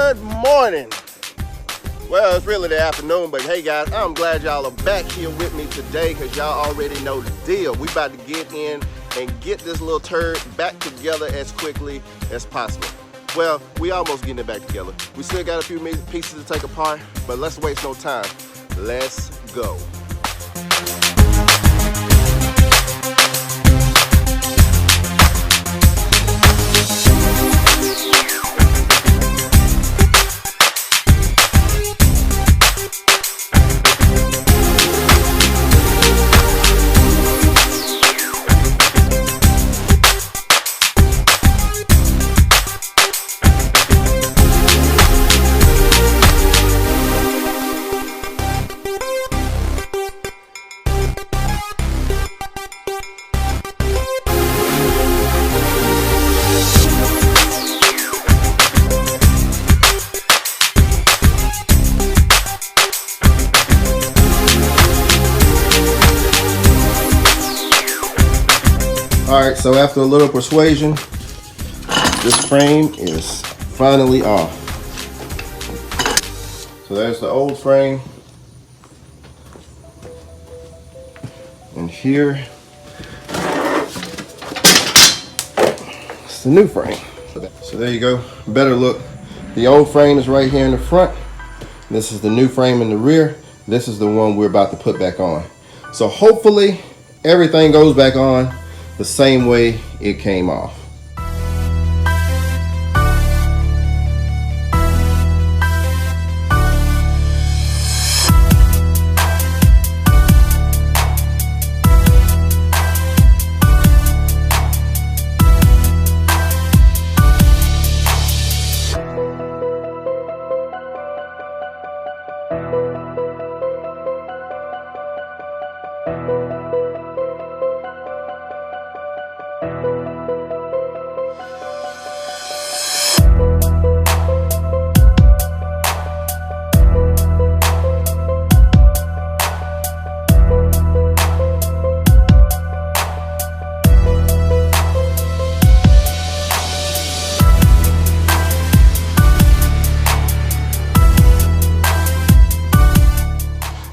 Good morning. Well, it's really the afternoon, but hey guys, I'm glad y'all are back here with me today because y'all already know the deal. We about to get in and get this little turd back together as quickly as possible. Well, we almost getting it back together. We still got a few pieces to take apart, but let's waste no time. Let's go. Alright, so after a little persuasion, this frame is finally off. So there's the old frame. And here is the new frame. So there you go, better look. The old frame is right here in the front. This is the new frame in the rear. This is the one we're about to put back on. So hopefully everything goes back on the same way it came off.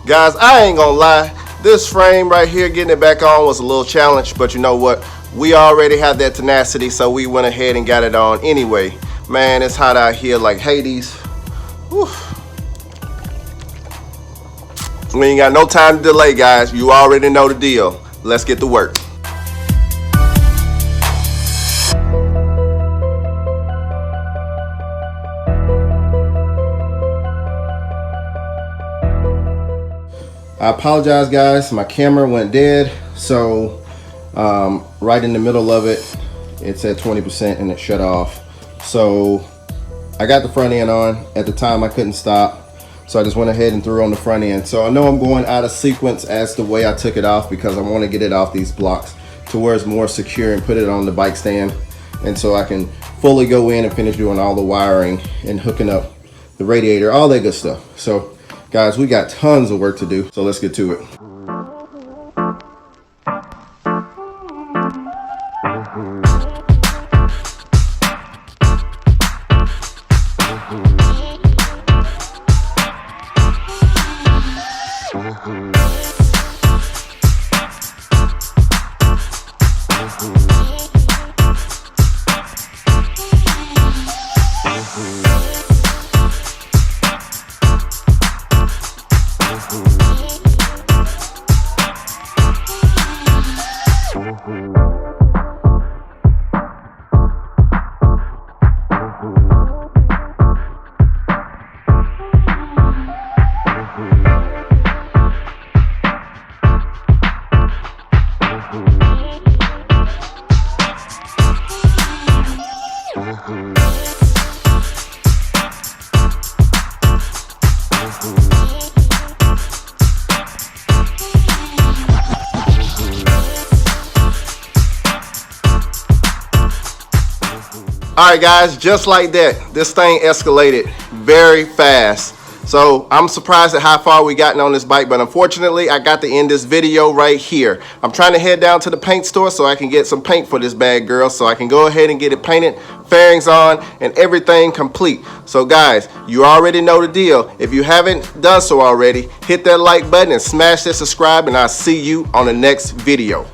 Guys, I ain't gonna lie, this frame right here, getting it back on was a little challenge, but you know what? We already have that tenacity, so we went ahead and got it on anyway. Man, it's hot out here like Hades. Whew. We ain't got no time to delay, guys. You already know the deal. Let's get to work. I apologize, guys, my camera went dead, so right in the middle of it, it's at 20% and it shut off. So I got the front end on. At the time I couldn't stop, so I just went ahead and threw on the front end. So I know I'm going out of sequence as the way I took it off because I want to get it off these blocks to where it's more secure and put it on the bike stand, and so I can fully go in and finish doing all the wiring and hooking up the radiator, all that good stuff. So guys, we got tons of work to do, so let's get to it. All right, guys, just like that, this thing escalated very fast. So I'm surprised at how far we gotten on this bike, but unfortunately I got to end this video right here. I'm trying to head down to the paint store so I can get some paint for this bad girl, so I can go ahead and get it painted, fairings on, and everything complete. So guys, you already know the deal. If you haven't done so already, hit that like button and smash that subscribe, and I'll see you on the next video.